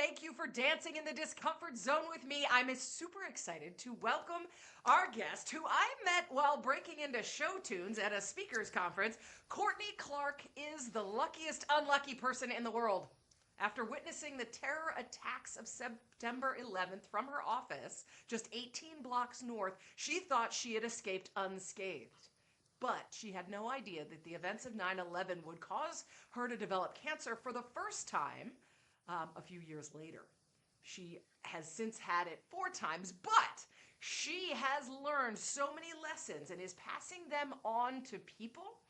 Thank you for dancing in the discomfort zone with me. I'm super excited to welcome our guest, who I met while breaking into show tunes at a speakers conference. Courtney Clark is the luckiest unlucky person in the world. After witnessing the terror attacks of September 11th from her office, just 18 blocks north, she thought she had escaped unscathed. But she had no idea that the events of 9/11 would cause her to develop cancer for the first time a few years later. She has since had it 4 times, but she has learned so many lessons and is passing them on to people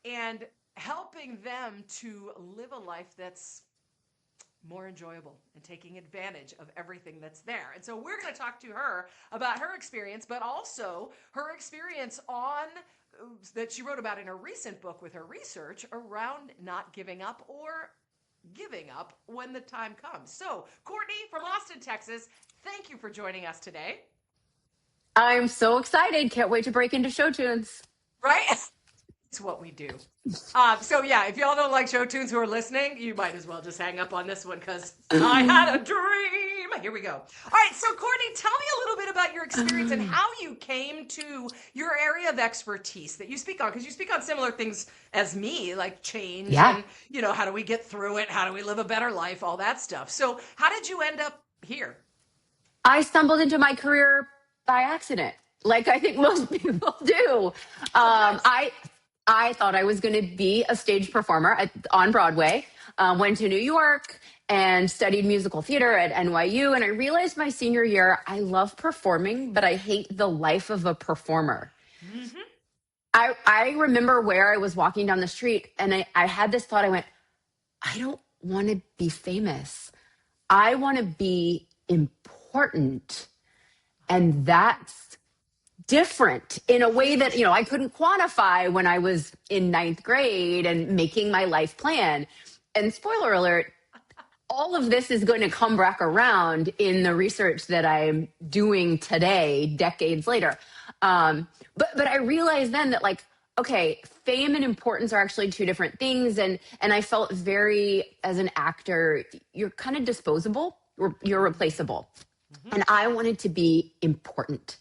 and helping them to live a life that's more enjoyable and taking advantage of everything that's there. And so we're going to talk to her about her experience, but also her experience on that she wrote about in her recent book with her research around not giving up or giving up when the time comes. So, Courtney from Austin, Texas, thank you for joining us today. I'm so excited. Can't wait to break into show tunes. Right? It's what we do. So yeah, if y'all don't like show tunes who are listening, you might as well just hang up on this one because I had a dream. Here we go. All right, so Courtney, tell me a little bit about your experience and how you came to your area of expertise that you speak on, because you speak on similar things as me, like change and, how do we get through it? How do we live a better life? All that stuff. So how did you end up here? I stumbled into my career by accident, like I think most people do. I thought I was going to be a stage performer on Broadway, went to New York and studied musical theater at NYU. And I realized my senior year, I love performing, but I hate the life of a performer. Mm-hmm. I remember where I was walking down the street and I had this thought. I went, I don't want to be famous. I want to be important. And that's different in a way that, I couldn't quantify when I was in 9th grade and making my life plan. And spoiler alert, all of this is going to come back around in the research that I'm doing today, decades later. But I realized then that okay, fame and importance are actually 2 different things. And I felt as an actor, you're kind of disposable, you're replaceable. Mm-hmm. And I wanted to be important.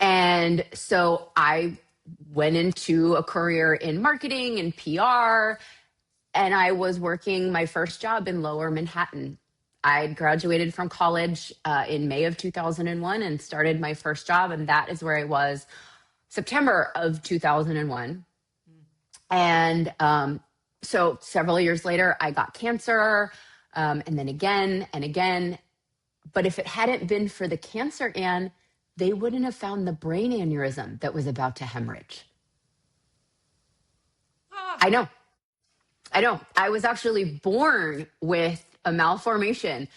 And so I went into a career in marketing and PR, and I was working my first job in Lower Manhattan. I graduated from college in May of 2001 and started my first job, and that is where I was September of 2001. And so several years later, I got cancer, and then again and again. But if it hadn't been for the cancer, Anne, they wouldn't have found the brain aneurysm that was about to hemorrhage. I know. I was actually born with a malformation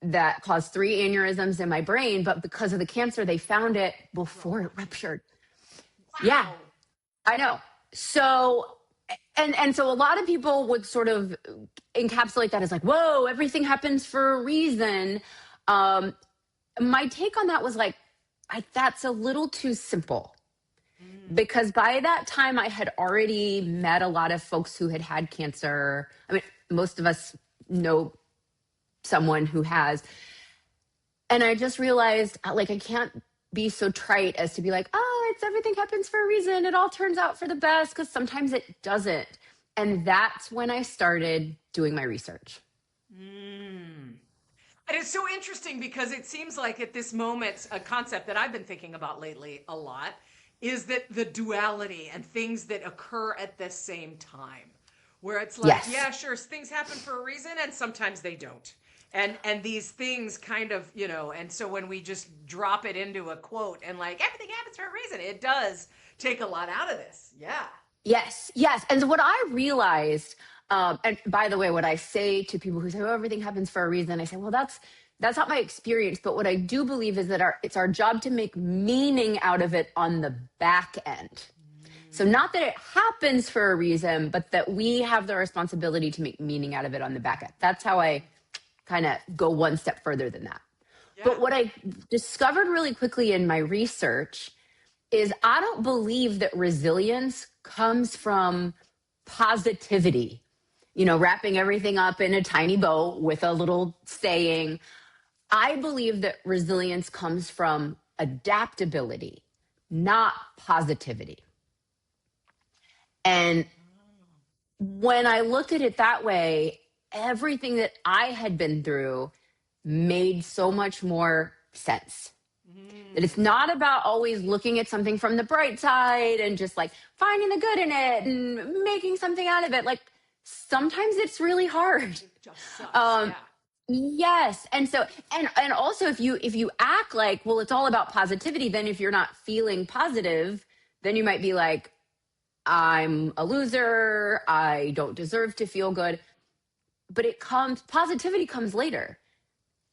that caused 3 aneurysms in my brain, but because of the cancer, they found it before it ruptured. Wow. Yeah, I know. So, and so a lot of people would sort of encapsulate that as whoa, everything happens for a reason. My take on that was that's a little too simple, because by that time I had already met a lot of folks who had cancer. I mean, most of us know someone who has. And I just realized I can't be so trite as to be everything happens for a reason. It all turns out for the best, because sometimes it doesn't. And that's when I started doing my research. And it's so interesting because it seems like at this moment, a concept that I've been thinking about lately a lot is that the duality and things that occur at the same time, where it's yes. Yeah, sure, things happen for a reason and sometimes they don't. And these things kind of, and so when we just drop it into a quote and everything happens for a reason, it does take a lot out of this. Yeah. Yes. And so what I realized, and by the way, what I say to people who say, oh, everything happens for a reason, I say, well, that's not my experience. But what I do believe is that it's our job to make meaning out of it on the back end. So not that it happens for a reason, but that we have the responsibility to make meaning out of it on the back end. That's how I kind of go one step further than that. Yeah. But what I discovered really quickly in my research is I don't believe that resilience comes from positivity. wrapping everything up in a tiny bow with a little saying. I believe that resilience comes from adaptability, not positivity. And when I looked at it that way, everything that I had been through made so much more sense. That it's not about always looking at something from the bright side and just like finding the good in it and making something out of it. Like sometimes it's really hard. It just sucks. Yes. And so and also if you act like, well, it's all about positivity, then if you're not feeling positive, then you might be like, I'm a loser, I don't deserve to feel good. But positivity comes later.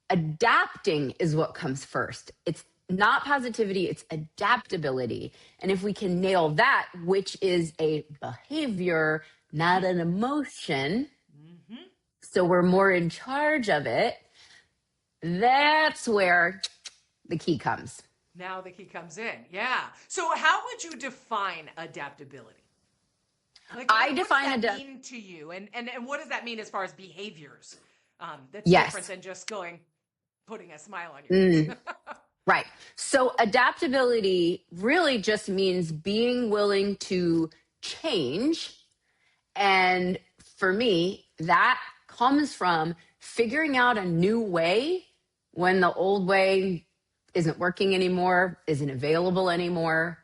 Adapting is what comes first. It's not positivity, it's adaptability. And if we can nail that, which is a behavior, not an emotion, so we're more in charge of it, that's where the key comes. Now the key comes in. Yeah. So how would you define adaptability? Like, what does that mean to you? And what does that mean as far as behaviors? That's different than just putting a smile on your face. Right. So adaptability really just means being willing to change. And for me, that comes from figuring out a new way when the old way isn't working anymore, isn't available anymore.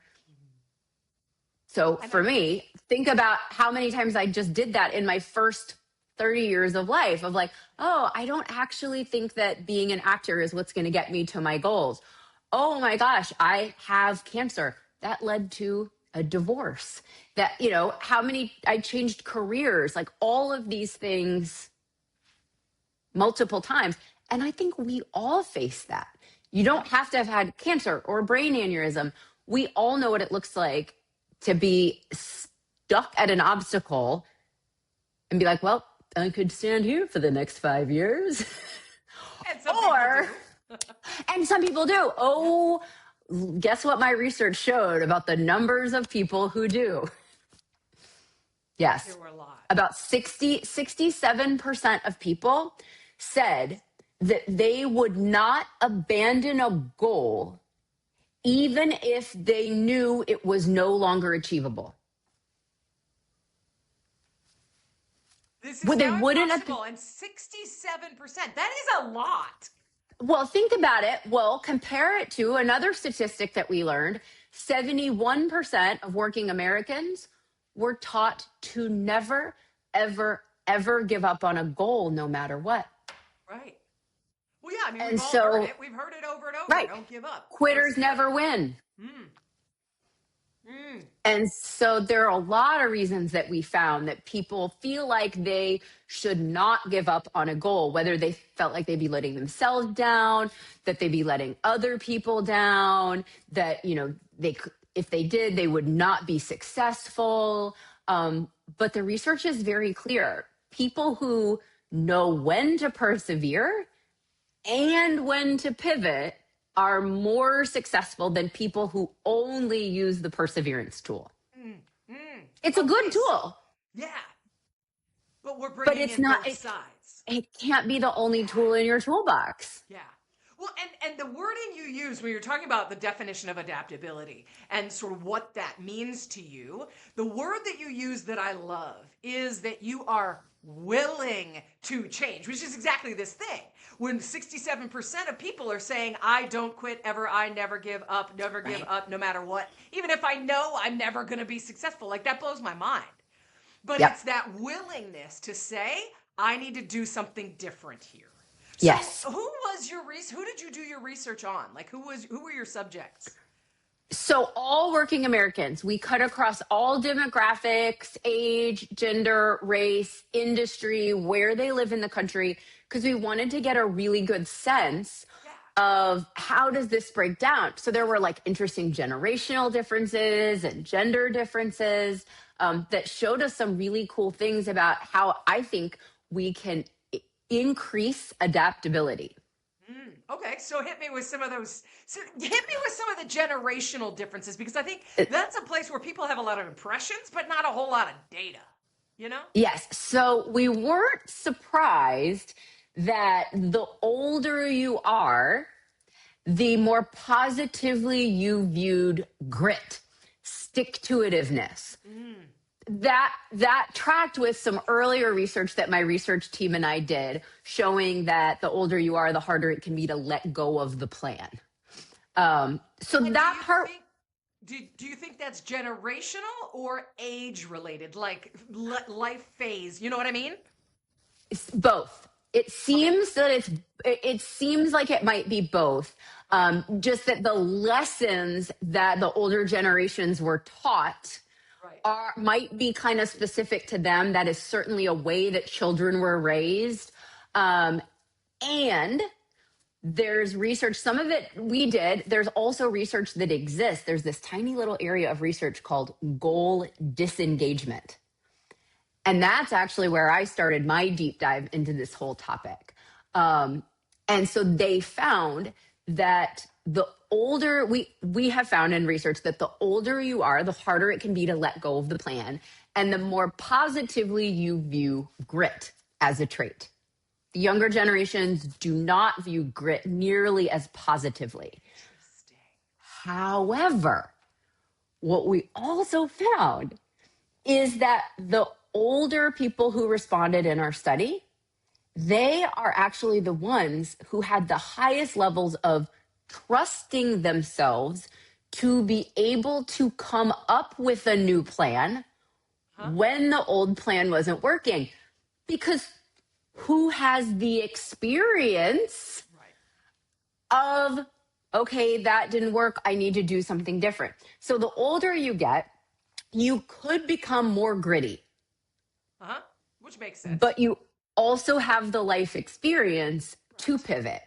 So for me, think about how many times I just did that in my first 30 years of life of like, oh, I don't actually think that being an actor is what's going to get me to my goals. Oh my gosh, I have cancer. That led to a divorce. That, I changed careers, like all of these things multiple times. And I think we all face that. You don't have to have had cancer or brain aneurysm. We all know what it looks like to be stuck at an obstacle and be like, well, I could stand here for the next 5 years. And some people do. Oh, guess what my research showed about the numbers of people who do? Yes. There were a lot. About 67% of people said that they would not abandon a goal even if they knew it was no longer achievable. This is impossible, and 67%, that is a lot. Well, think about it. Well, compare it to another statistic that we learned. 71% of working Americans were taught to never, ever, ever give up on a goal, no matter what. Right. Well, yeah, I mean, we've all heard it. We've heard it over and over. Right. Don't give up. Quitters never win. And so there are a lot of reasons that we found that people feel like they should not give up on a goal, whether they felt like they'd be letting themselves down, that they'd be letting other people down, that, if they did, they would not be successful. But the research is very clear. People who know when to persevere and when to pivot are more successful than people who only use the perseverance tool. It's a good tool. Yeah. But we're bringing in both sides. It can't be the only tool in your toolbox. Yeah. Well, and the wording you use when you're talking about the definition of adaptability and sort of what that means to you, the word that you use that I love is that you are willing to change, which is exactly this thing. When 67% of people are saying, I don't quit ever, I never give up, no matter what, even if I know I'm never going to be successful, like that blows my mind. But it's that willingness to say, I need to do something different here. So yes. Who did you do your research on? Like who were your subjects? So all working Americans, we cut across all demographics, age, gender, race, industry, where they live in the country, because we wanted to get a really good sense of how does this break down. So there were like interesting generational differences and gender differences that showed us some really cool things about how I think we can increase adaptability. Okay, so hit me with some of those. So hit me with some of the generational differences, because I think that's a place where people have a lot of impressions, but not a whole lot of data. you know? Yes. So we weren't surprised that the older you are, the more positively you viewed grit, stick-to-itiveness. That tracked with some earlier research that my research team and I did, showing that the older you are, the harder it can be to let go of the plan. So And that part, do you think that's generational or age related, like life phase? You know what I mean? both. It Okay. seems that it seems like it might be both. Okay. Just that the lessons that the older generations were taught Right. might be kind of specific to them. That is certainly a way that children were raised. And there's research, some of it we did. There's also research that exists. There's this tiny little area of research called goal disengagement. And that's actually where I started my deep dive into this whole topic. And so they found that the older we have found in research that the older you are, the harder it can be to let go of the plan, and the more positively you view grit as a trait. The younger generations do not view grit nearly as positively. Interesting. However, what we also found is that the older people who responded in our study, they are actually the ones who had the highest levels of trusting themselves to be able to come up with a new plan when the old plan wasn't working. Because who has the experience of, okay, that didn't work, I need to do something different. So the older you get, you could become more gritty. Which makes sense. But you also have the life experience to pivot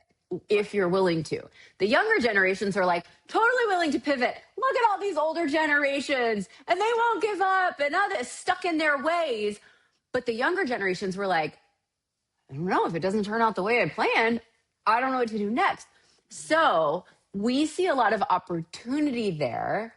if you're willing to. The younger generations are like totally willing to pivot. Look at all these older generations and they won't give up and others stuck in their ways. But the younger generations were like, I don't know, if it doesn't turn out the way I planned, I don't know what to do next. So we see a lot of opportunity there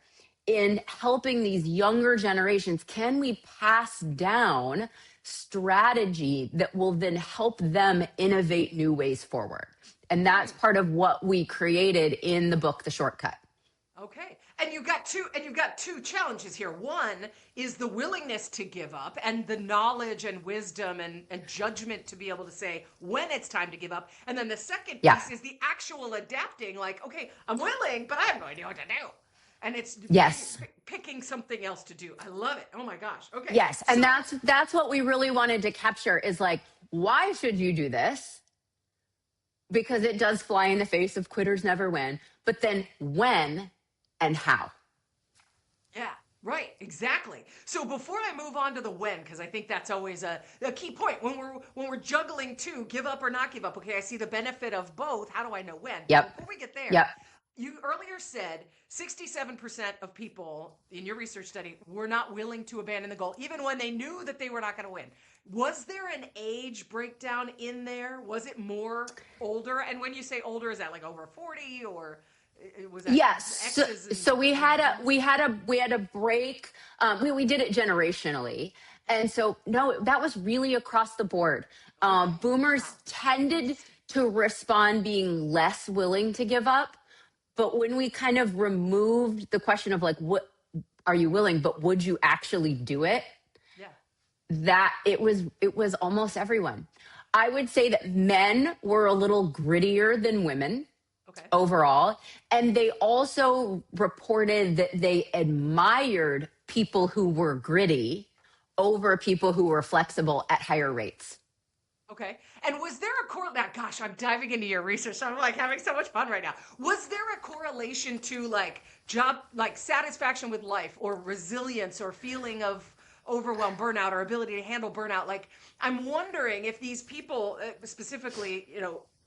in helping these younger generations. Can we pass down strategy that will then help them innovate new ways forward? And that's part of what we created in the book, The Shortcut. Okay. And you've got two challenges here. One is the willingness to give up and the knowledge and wisdom and judgment to be able to say when it's time to give up. And then the second piece is the actual adapting, like, okay, I'm willing, but I have no idea what to do. And it's picking something else to do. I love it. Oh my gosh. Okay. Yes. And that's what we really wanted to capture is like, why should you do this? Because it does fly in the face of quitters never win. But then when and how? Yeah, right, exactly. So before I move on to the when, because I think that's always a key point when we're juggling two, give up or not give up. Okay, I see the benefit of both. How do I know when? Yep. Before we get there, you earlier said 67% of people in your research study were not willing to abandon the goal, even when they knew that they were not going to win. Was there an age breakdown in there? Was it more older? And when you say older, is that like over 40 or was that yes? So we had a break. We did it generationally, and so no, that was really across the board. Boomers tended to respond being less willing to give up. But when we kind of removed the question of like, what are you willing, but would you actually do it? Yeah. That it was almost everyone. I would say that men were a little grittier than women overall. And they also reported that they admired people who were gritty over people who were flexible at higher rates. Okay. And was there a correlation? Gosh, I'm diving into your research. So I'm like having so much fun right now. Was there a correlation to like job, like satisfaction with life or resilience or feeling of overwhelm, burnout, or ability to handle burnout? Like, I'm wondering if these people, specifically,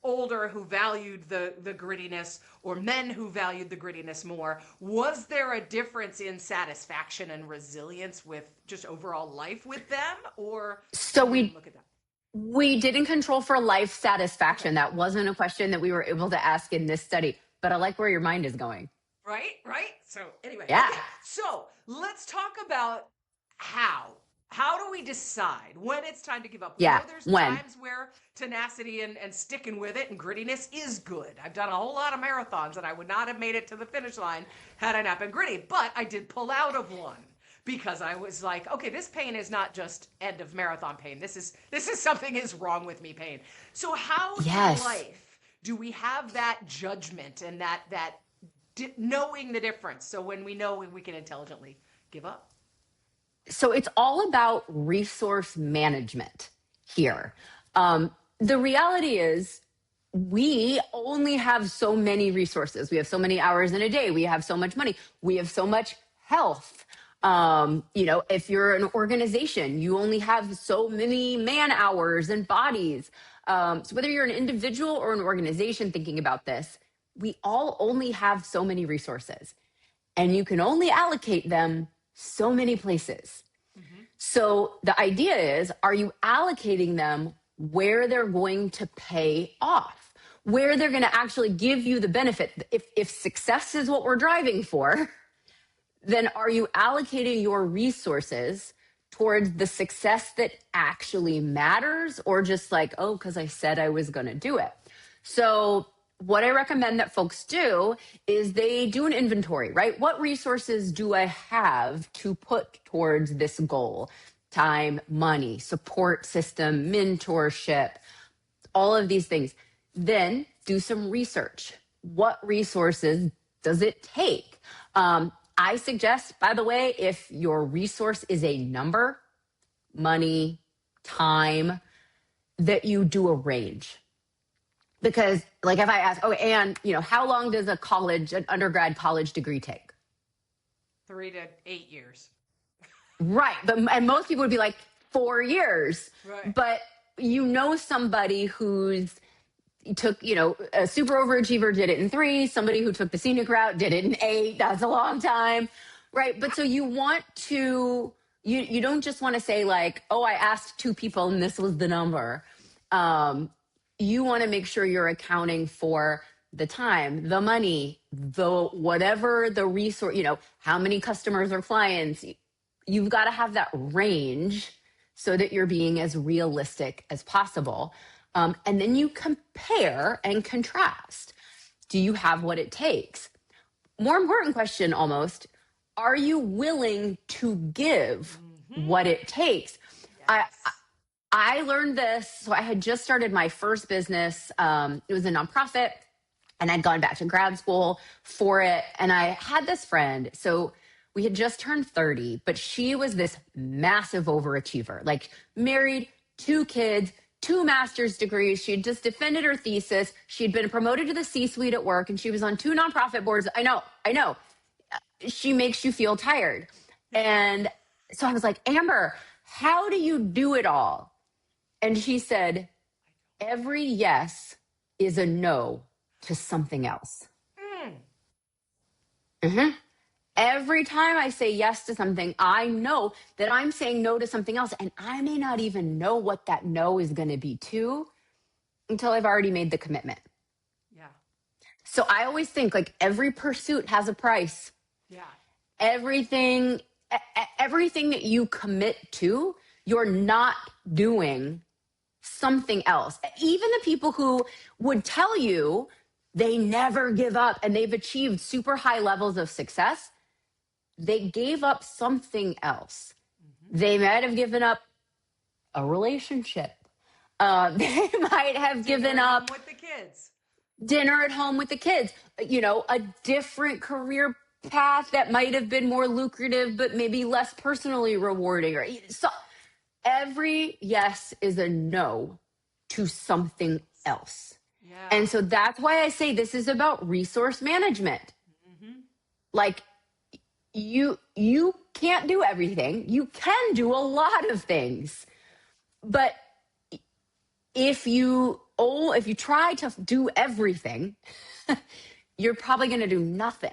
older who valued the grittiness or men who valued the grittiness more, was there a difference in satisfaction and resilience with just overall life with them? Or so we look at that? We didn't control for life satisfaction. That wasn't a question that we were able to ask in this study, but I like where your mind is going. Right. So anyway, yeah. Okay. So let's talk about how how do we decide when it's time to give up? We Yeah. know there's When? times where tenacity and sticking with it and grittiness is good. I've done a whole lot of marathons and I would not have made it to the finish line had I not been gritty, but I did pull out of one because I was like, okay, this pain is not just end of marathon pain. This is something is wrong with me pain. So how in life do we have that judgment and that knowing the difference? So when we know we can intelligently give up. So it's all about resource management here. The reality is we only have so many resources. We have so many hours in a day. We have so much money. We have so much health. If you're an organization, you only have so many man hours and bodies. So whether you're an individual or an organization thinking about this, we all only have so many resources and you can only allocate them so many places. So the idea is, are you allocating them where they're going to pay off, where they're going to actually give you the benefit? If success is what we're driving for, then are you allocating your resources towards the success that actually matters, or just like, oh, because I said I was going to do it? So what I recommend that folks do is they do an inventory, right? What resources do I have to put towards this goal? Time, money, support system, mentorship, all of these things. Then do some research. What resources does it take? I suggest, by the way, if your resource is a number, money, time, that you do a range. Because like if I ask, oh, and how long does an undergrad college degree take? 3 to 8 years. Right. And most people would be like 4 years. Right. But somebody who's took, a super overachiever did it in 3, somebody who took the scenic route did it in 8. That's a long time. Right. But so you want to, you don't just want to say like, oh, I asked 2 people and this was the number. You want to make sure you're accounting for the time, the money, the whatever the resource, how many customers or clients. You've got to have that range so that you're being as realistic as possible. And then you compare and contrast. Do you have what it takes? More important question almost, are you willing to give what it takes? Yes. I learned this. So I had just started my first business. It was a nonprofit and I'd gone back to grad school for it. And I had this friend. So we had just turned 30, but she was this massive overachiever, like married, 2 kids, 2 master's degrees. She had just defended her thesis. She'd been promoted to the C-suite at work and she was on 2 nonprofit boards. I know. She makes you feel tired. And so I was like, Amber, how do you do it all? And she said, every yes is a no to something else. Every time I say yes to something, I know that I'm saying no to something else. And I may not even know what that no is going to be to until I've already made the commitment. Yeah. So I always think like every pursuit has a price. Yeah. Everything that you commit to, you're not doing something else. Even the people who would tell you they never give up and they've achieved super high levels of success, they gave up something else. They might have given up a relationship. They might have given up with the kids. Dinner at home with the kids, a different career path that might have been more lucrative, but maybe less personally rewarding. So every yes is a no to something else. Yeah. And so that's why I say this is about resource management. Like you can't do everything. You can do a lot of things, but if you try to do everything, you're probably going to do nothing.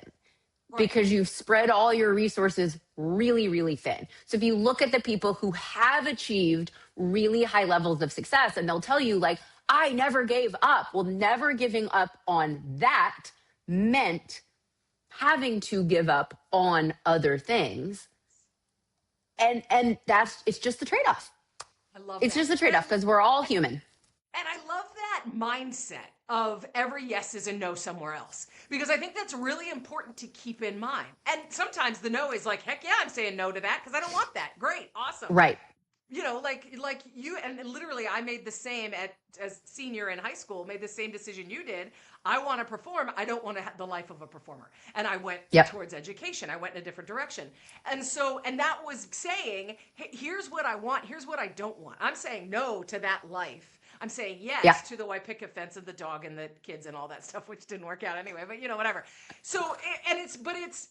Right. Because you've spread all your resources really, really thin. So if you look at the people who have achieved really high levels of success, and they'll tell you like, I never gave up. Well, never giving up on that meant having to give up on other things. And it's just the trade-off. I love It's that. just the trade-off because we're all human. And I love that mindset of every yes is a no somewhere else, because I think that's really important to keep in mind. And sometimes the no is like, heck yeah, I'm saying no to that because I don't want that. Great, awesome. Right. You know, like you, and literally I made the same as senior in high school, made the same decision you did. I want to perform. I don't want to have the life of a performer. And I went towards education. I went in a different direction. And that was saying, hey, here's what I want. Here's what I don't want. I'm saying no to that life. I'm saying yes to the white picket fence and the dog and the kids and all that stuff, which didn't work out anyway, but whatever. So,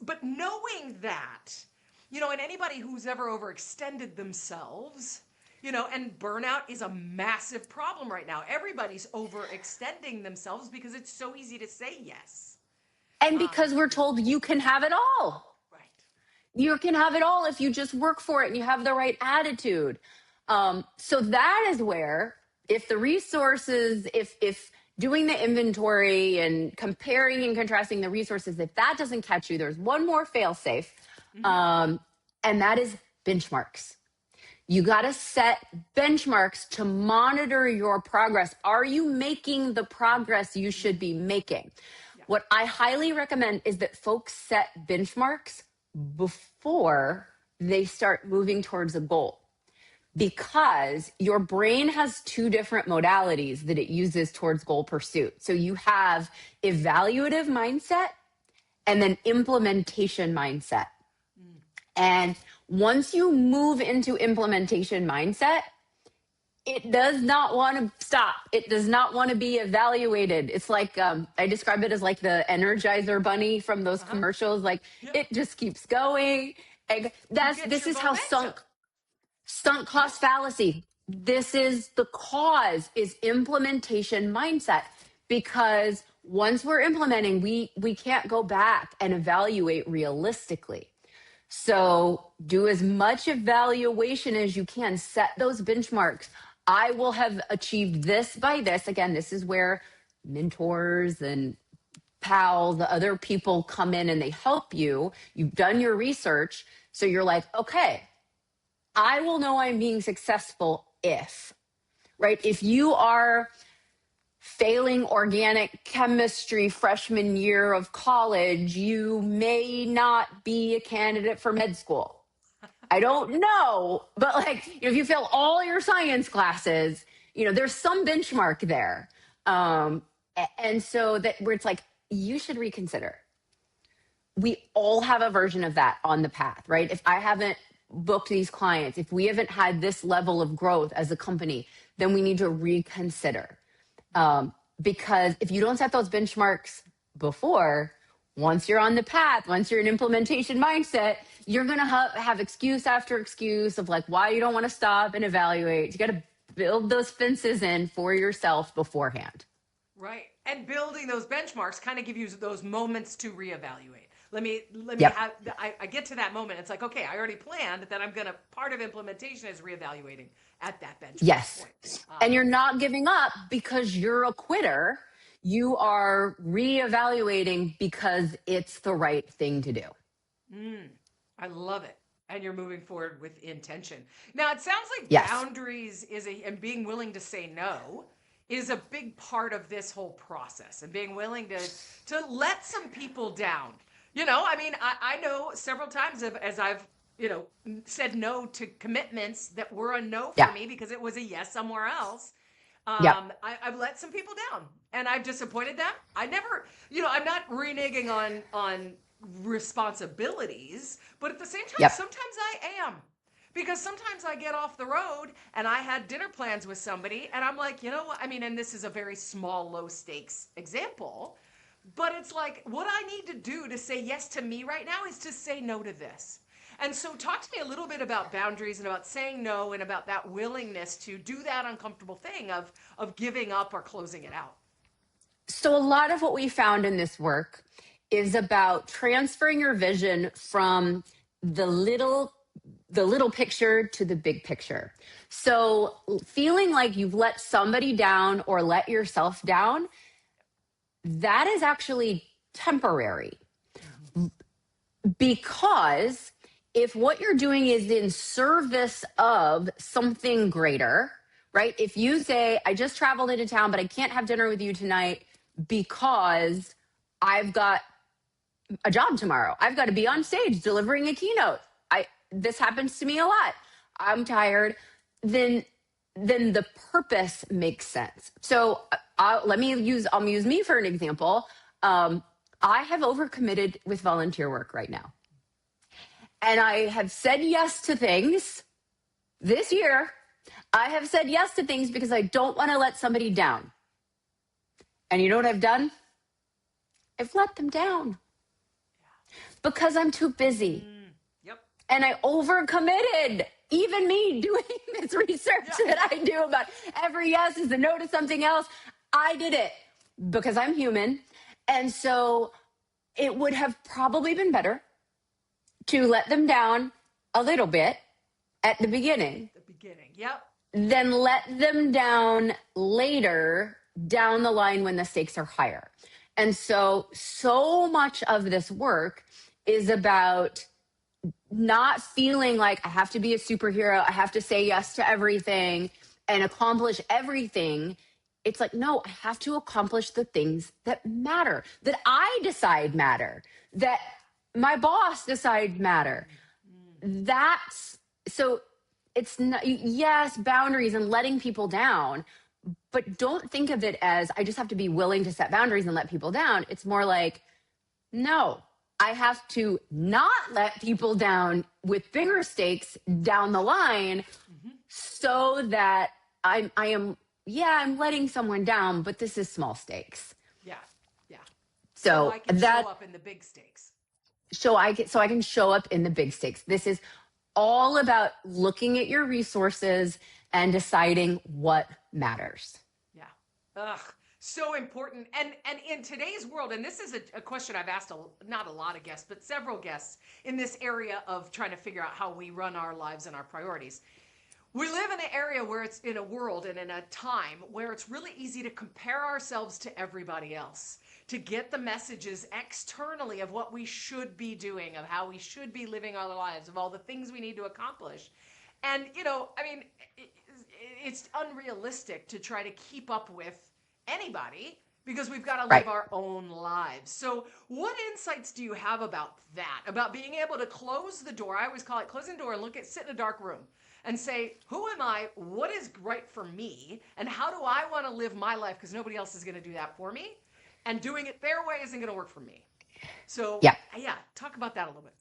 but knowing that, and anybody who's ever overextended themselves, and burnout is a massive problem right now. Everybody's overextending themselves because it's so easy to say yes. And because we're told you can have it all. Right. You can have it all if you just work for it and you have the right attitude. So that is where, if the resources, if doing the inventory and comparing and contrasting the resources, if that doesn't catch you, there's one more fail safe. And that is benchmarks. You got to set benchmarks to monitor your progress. Are you making the progress you should be making? Yeah. What I highly recommend is that folks set benchmarks before they start moving towards a goal, because your brain has two different modalities that it uses towards goal pursuit. So you have evaluative mindset and then implementation mindset. And once you move into implementation mindset, it does not want to stop. It does not want to be evaluated. It's like, I describe it as like the Energizer bunny from those commercials. Like it just keeps going. And this is how sunk cost fallacy. This is the cause, is implementation mindset. Because once we're implementing, we can't go back and evaluate realistically. So do as much evaluation as you can. Set those benchmarks. I will have achieved this by this. Again, this is where mentors and pals, the other people come in and they help you. You've done your research. So you're like, okay, I will know I'm being successful if, right? If you are failing organic chemistry freshman year of college, you may not be a candidate for med school. I don't know, but if you fail all your science classes, there's some benchmark there. And so that where it's like, you should reconsider. We all have a version of that on the path, right? If I haven't booked these clients, if we haven't had this level of growth as a company, then we need to reconsider. Because if you don't set those benchmarks before, once you're on the path, once you're in implementation mindset, you're going to have excuse after excuse of why you don't want to stop and evaluate. You got to build those fences in for yourself beforehand. Right. And building those benchmarks kind of give you those moments to reevaluate. Let me have, I get to that moment. It's like, okay, I already planned that part of implementation is reevaluating at that benchmark. Yes. Point. And you're not giving up because you're a quitter. You are reevaluating because it's the right thing to do. I love it. And you're moving forward with intention. Now, it sounds like boundaries and being willing to say no is a big part of this whole process, and being willing to let some people down. I know several times as I've, said no to commitments that were a no for me because it was a yes somewhere else. I've let some people down and I've disappointed them. I never, I'm not reneging on responsibilities, but at the same time, sometimes I am. Because sometimes I get off the road and I had dinner plans with somebody and I'm like, you know what? And this is a very small, low stakes example, but it's like, what I need to do to say yes to me right now is to say no to this. And so talk to me a little bit about boundaries and about saying no and about that willingness to do that uncomfortable thing of giving up or closing it out. So a lot of what we found in this work is about transferring your vision from the little picture to the big picture. So feeling like you've let somebody down or let yourself down, that is actually temporary. Because if what you're doing is in service of something greater, right? If you say, I just traveled into town, but I can't have dinner with you tonight because I've got a job tomorrow. I've got to be on stage delivering a keynote. This happens to me a lot. I'm tired. Then the purpose makes sense. So I'll use me for an example. I have overcommitted with volunteer work right now. And I have said yes to things this year. I have said yes to things because I don't want to let somebody down. And you know what I've done? I've let them down because I'm too busy. Yep. And I overcommitted. Even me doing this research that I do about every yes is a no to something else. I did it because I'm human. And so it would have probably been better to let them down a little bit at the beginning. Yep. Then let them down later down the line when the stakes are higher. And so much of this work is about not feeling like I have to be a superhero. I have to say yes to everything and accomplish everything. It's like, no, I have to accomplish the things that matter, that I decide matter, that my boss decides matter. That's so it's not, yes, boundaries and letting people down, but don't think of it as I just have to be willing to set boundaries and let people down. It's more like, no, I have to not let people down with bigger stakes down the line so that I'm letting someone down, but this is small stakes. Yeah. So I can show up in the big stakes. So I can show up in the big stakes. This is all about looking at your resources and deciding what matters. Yeah. Ugh. So important. And in today's world, and this is a question I've asked not a lot of guests, but several guests in this area of trying to figure out how we run our lives and our priorities. We live in an area where it's in a world and in a time where it's really easy to compare ourselves to everybody else, to get the messages externally of what we should be doing, of how we should be living our lives, of all the things we need to accomplish. And, it's unrealistic to try to keep up with anybody because we've got to live our own lives. So what insights do you have about that, about being able to close the door? I always call it closing the door and sit in a dark room and say, who am I? What is right for me? And how do I want to live my life? Because nobody else is going to do that for me. And doing it their way isn't going to work for me. So talk about that a little bit.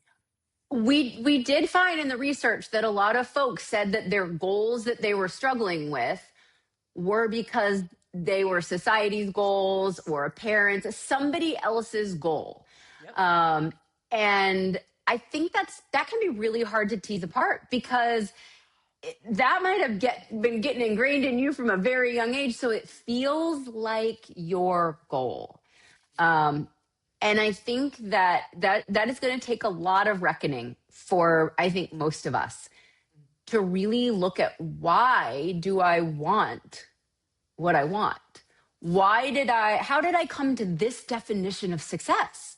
We did find in the research that a lot of folks said that their goals that they were struggling with were because they were society's goals or a parent's, somebody else's goal. Yep. And I think that can be really hard to tease apart because that might have been getting ingrained in you from a very young age. So it feels like your goal. And I think that is going to take a lot of reckoning for, I think, most of us to really look at why do I want what I want? How did I come to this definition of success?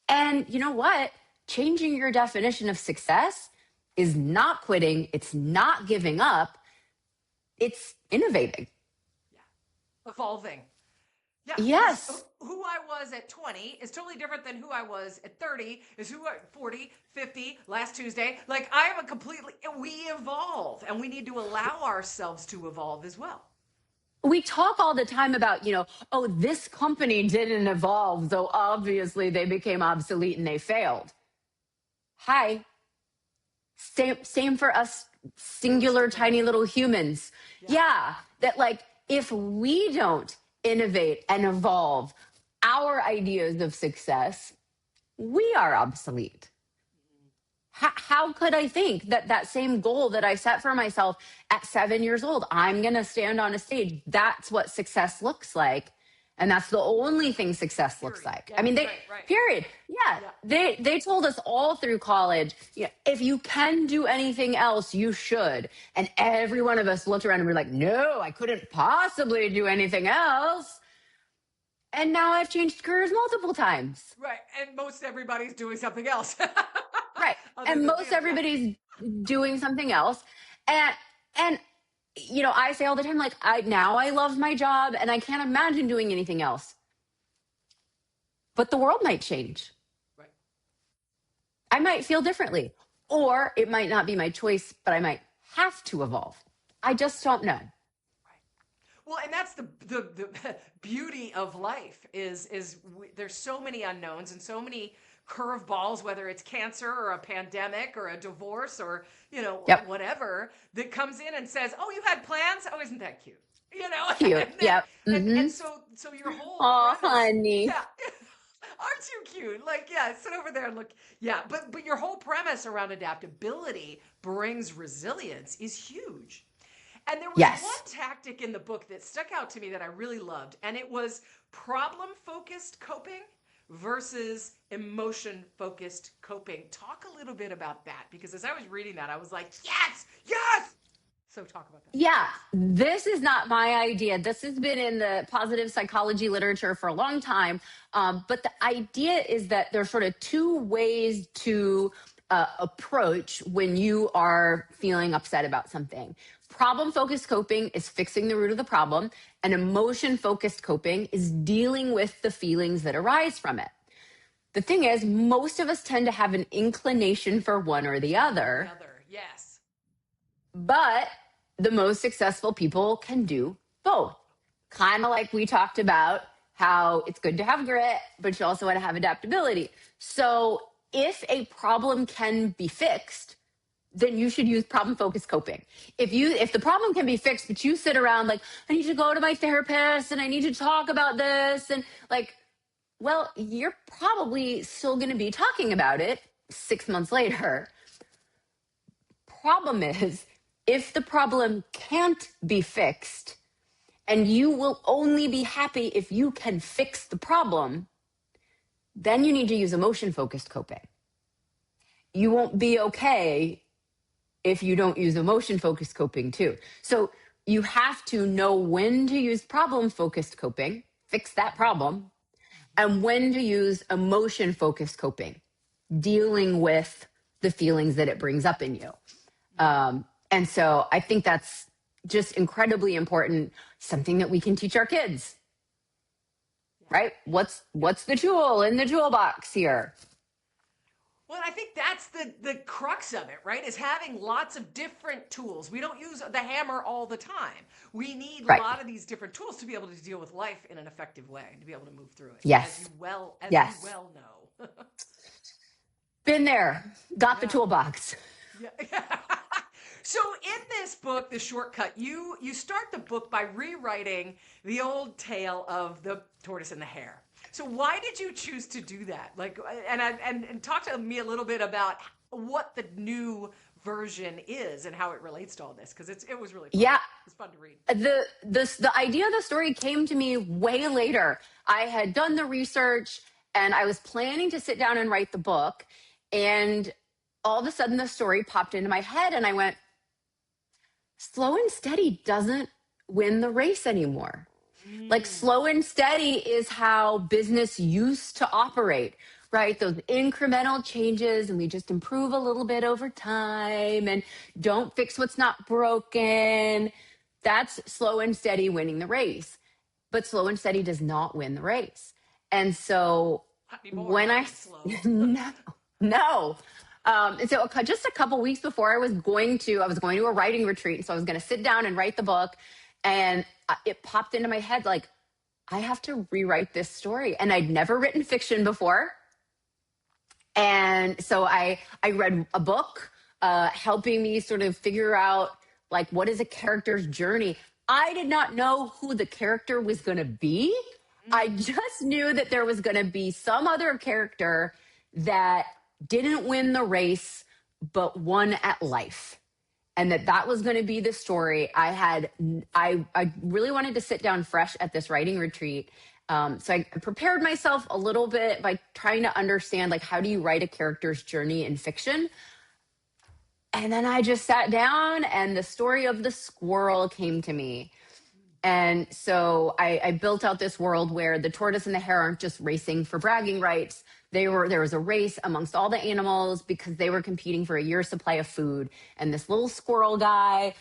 And you know what? Changing your definition of success is not quitting. It's not giving up. It's innovating. Yeah. Evolving. Yeah. Yes. Who I was at 20 is totally different than who I was at 30, is who at 40, 50, last Tuesday. Like we evolve and we need to allow ourselves to evolve as well. We talk all the time about, this company didn't evolve, so obviously they became obsolete and they failed. Hi. Same for us singular tiny little humans. Yeah. That if we don't innovate and evolve our ideas of success, we are obsolete. How could I think that same goal that I set for myself at 7 years old, I'm going to stand on a stage, that's what success looks like. And that's the only thing success looks like. Yeah, I mean, period. Yeah. They told us all through college, if you can do anything else, you should. And every one of us looked around and we're like, no, I couldn't possibly do anything else. And now I've changed careers multiple times. Right. And most everybody's doing something else. Other and than most being a cat. everybody's doing something else. And I say all the time, like, I love my job and I can't imagine doing anything else. But the world might change. Right. I might feel differently, or it might not be my choice, but I might have to evolve. I just don't know. Well, and that's the beauty of life there's so many unknowns and so many curveballs, whether it's cancer or a pandemic or a divorce or Yep. whatever that comes in and says, "Oh, you had plans? Oh, isn't that cute?" Cute. And then Yep. and Mm-hmm. so your whole Oh, premise, honey. yeah. Aren't you cute? Like, yeah, sit over there and look. Yeah, but your whole premise around adaptability brings resilience is huge. And there was one Yes. tactic in the book that stuck out to me that I really loved, and it was problem focused coping versus emotion focused coping. Talk a little bit about that, because as I was reading that, I was like, yes, yes. So talk about that. Yeah, this is not my idea. This has been in the positive psychology literature for a long time. But the idea is that there's sort of two ways to approach when you are feeling upset about something. Problem focused coping is fixing the root of the problem, and emotion focused coping is dealing with the feelings that arise from it. The thing is, most of us tend to have an inclination for one or the other. The other, yes. But the most successful people can do both. Kind of like we talked about how it's good to have grit, but you also want to have adaptability. So if a problem can be fixed, then you should use problem focused coping. If the problem can be fixed, but you sit around like, I need to go to my therapist and I need to talk about this, and like, well, you're probably still going to be talking about it 6 months later. Problem is, if the problem can't be fixed, and you will only be happy if you can fix the problem, then you need to use emotion focused coping. You won't be okay if you don't use emotion focused coping too. So you have to know when to use problem focused coping, fix that problem, and when to use emotion focused coping, dealing with the feelings that it brings up in you. And so I think that's just incredibly important, something that we can teach our kids, right? What's the tool in the toolbox here? Well, I think that's the crux of it, right? Is having lots of different tools. We don't use the hammer all the time. We need a Right. lot of these different tools to be able to deal with life in an effective way, to be able to move through it. Yes. As you well know. Been there, got the Yeah. toolbox. Yeah. So in this book, The Shortcut, you start the book by rewriting the old tale of the tortoise and the hare. So why did you choose to do that? Like, and talk to me a little bit about what the new version is and how it relates to all this, because it was really fun. Yeah. It's fun to read. The idea of the story came to me way later. I had done the research and I was planning to sit down and write the book, and all of a sudden the story popped into my head and I went, slow and steady doesn't win the race anymore. Like, slow and steady is how business used to operate, right? Those incremental changes, and we just improve a little bit over time and don't fix what's not broken. That's slow and steady winning the race. But slow and steady does not win the race. And so when I no. And so just a couple weeks before I was going to a writing retreat. So I was going to sit down and write the book. And it popped into my head, like, I have to rewrite this story. And I'd never written fiction before. And so I read a book helping me sort of figure out, like, what is a character's journey? I did not know who the character was going to be. I just knew that there was going to be some other character that didn't win the race, but won at life. And that was going to be the story. I really wanted to sit down fresh at this writing retreat. So I prepared myself a little bit by trying to understand, like, how do you write a character's journey in fiction? And then I just sat down and the story of the squirrel came to me. And so I built out this world where the tortoise and the hare aren't just racing for bragging rights. There was a race amongst all the animals because they were competing for a year's supply of food. And this little squirrel guy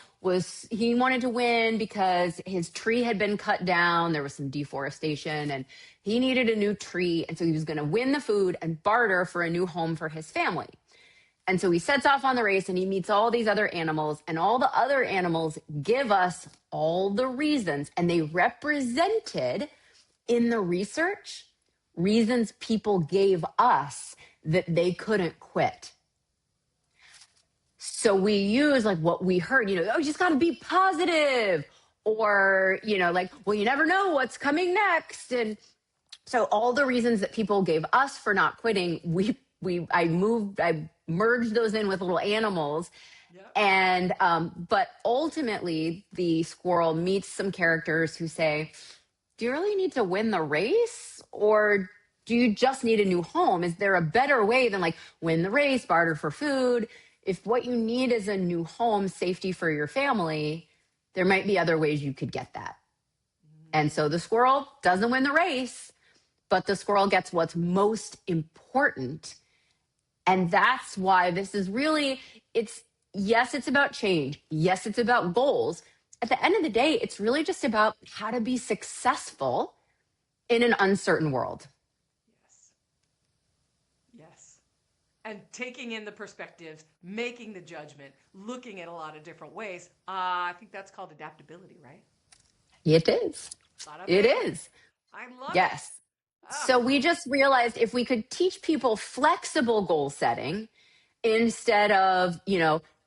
he wanted to win because his tree had been cut down. There was some deforestation and he needed a new tree. And so he was going to win the food and barter for a new home for his family. And so he sets off on the race and he meets all these other animals, and all the other animals give us all the reasons, and they represented in the research reasons people gave us that they couldn't quit. So we use like what we heard, you just got to be positive, or, like, well, you never know what's coming next. And so all the reasons that people gave us for not quitting, I merged those in with little animals. Yep. And, but ultimately the squirrel meets some characters who say, do you really need to win the race? Or do you just need a new home? Is there a better way than like win the race, barter for food? If what you need is a new home, safety for your family, there might be other ways you could get that. And so the squirrel doesn't win the race, but the squirrel gets what's most important. And that's why this is really, it's about change. Yes, it's about goals. At the end of the day, it's really just about how to be successful in an uncertain world. Yes. And taking in the perspectives, making the judgment, looking at a lot of different ways. I think that's called adaptability, right? It is. It is. I love it. Yes. So we just realized if we could teach people flexible goal setting instead of,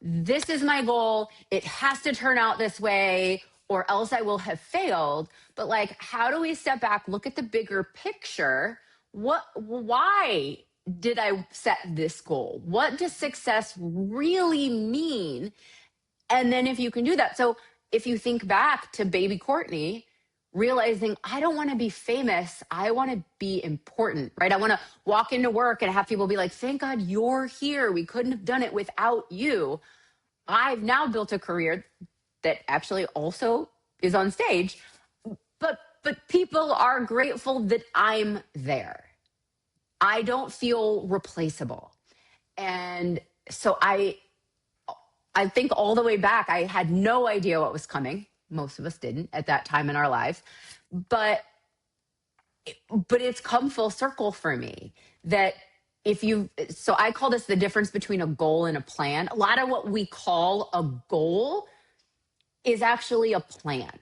this is my goal, it has to turn out this way or else I will have failed. But like, how do we step back, look at the bigger picture? Why did I set this goal? What does success really mean? And then if you can do that. So if you think back to baby Courtney, realizing I don't want to be famous. I want to be important, right? I want to walk into work and have people be like, thank God you're here. We couldn't have done it without you. I've now built a career that actually also is on stage, but people are grateful that I'm there. I don't feel replaceable. And so I think all the way back, I had no idea what was coming. Most of us didn't at that time in our lives, but it's come full circle for me that so I call this the difference between a goal and a plan. A lot of what we call a goal is actually a plan.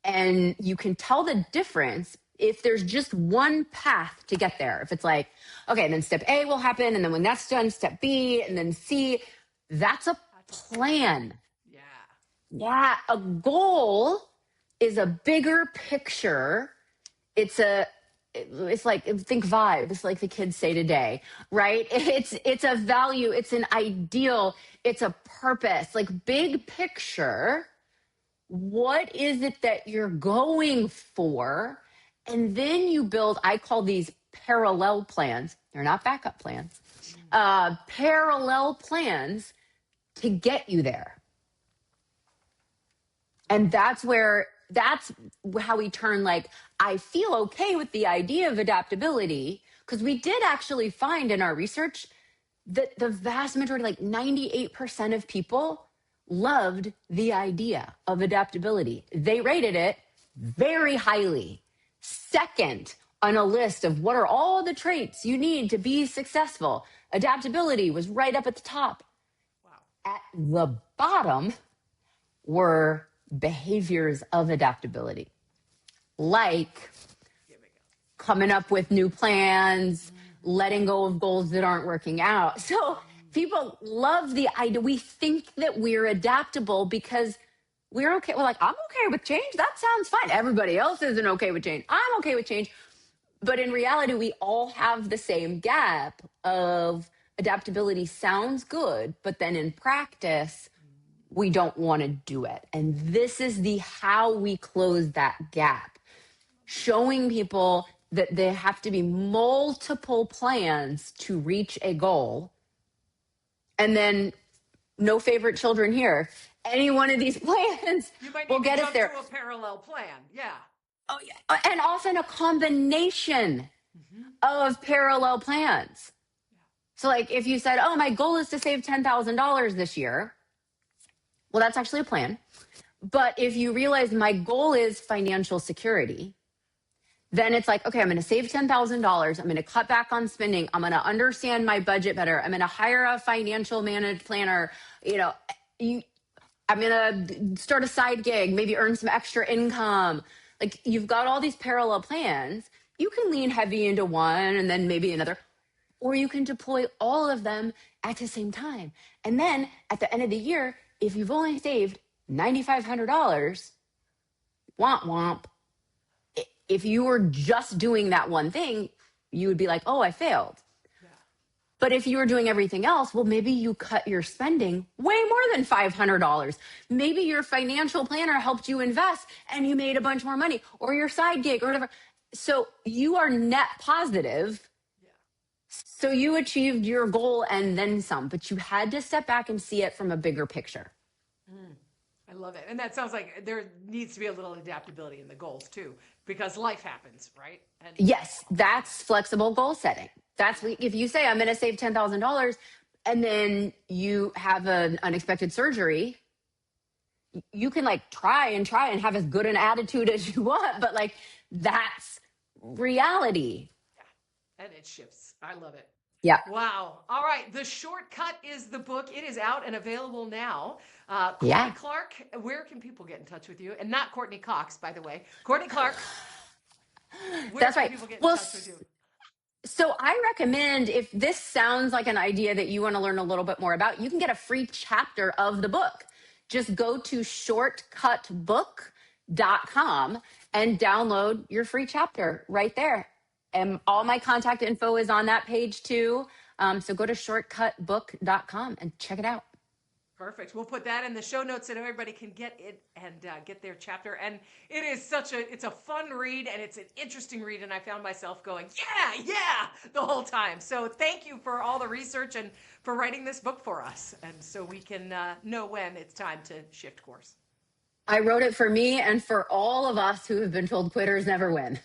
And you can tell the difference if there's just one path to get there. If it's like, okay, and then step A will happen. And then when that's done, step B and then C, that's a plan. Yeah, a goal is a bigger picture. It's like, think vibe. It's like the kids say today, right? It's a value. It's an ideal. It's a purpose. Like big picture. What is it that you're going for? And then you build, I call these parallel plans. They're not backup plans. Parallel plans to get you there. And that's how we turn, like, I feel okay with the idea of adaptability, because we did actually find in our research that the vast majority, like 98% of people loved the idea of adaptability. They rated it very highly. Second on a list of what are all the traits you need to be successful. Adaptability was right up at the top. Wow. At the bottom were behaviors of adaptability, like coming up with new plans, letting go of goals that aren't working out. So people love the idea. We think that we're adaptable because we're okay. We're like, I'm okay with change. That sounds fine. Everybody else isn't okay with change. I'm okay with change. But in reality, we all have the same gap of adaptability sounds good, but then in practice, we don't want to do it. And this is how we close that gap, showing people that there have to be multiple plans to reach a goal. And then no favorite children here. Any one of these plans You might will need to get us jump there. to a parallel plan. Yeah. Oh, yeah. And often a combination of parallel plans. So like if you said, oh, my goal is to save $10,000 this year. Well, that's actually a plan. But if you realize my goal is financial security, then it's like, okay, I'm going to save $10,000. I'm going to cut back on spending. I'm going to understand my budget better. I'm going to hire a financial managed planner. You know, I'm going to start a side gig, maybe earn some extra income. Like you've got all these parallel plans. You can lean heavy into one and then maybe another, or you can deploy all of them at the same time. And then at the end of the year, if you've only saved $9,500, womp womp. If you were just doing that one thing, you would be like, oh, I failed. Yeah. But if you were doing everything else, well, maybe you cut your spending way more than $500. Maybe your financial planner helped you invest and you made a bunch more money, or your side gig or whatever. So you are net positive. Yeah. So you achieved your goal and then some, but you had to step back and see it from a bigger picture. I love it. And that sounds like there needs to be a little adaptability in the goals too, because life happens, right? And yes, that's flexible goal setting. That's if you say, I'm going to save $10,000 and then you have an unexpected surgery, you can like try and have as good an attitude as you want, but like that's reality. Yeah. And it shifts. I love it. Yeah. Wow. All right. The Shortcut is the book. It is out and available now. Yeah. Courtney Clark, where can people get in touch with you? And not Courtney Cox, by the way. Courtney Clark. That's right. People get in touch with you? So I recommend, if this sounds like an idea that you want to learn a little bit more about, you can get a free chapter of the book. Just go to shortcutbook.com and download your free chapter right there. And all my contact info is on that page too. So go to shortcutbook.com and check it out. Perfect. We'll put that in the show notes so everybody can get it and get their chapter. And it is it's a fun read and it's an interesting read. And I found myself going, yeah, the whole time. So thank you for all the research and for writing this book for us. And so we can know when it's time to shift course. I wrote it for me and for all of us who have been told quitters never win.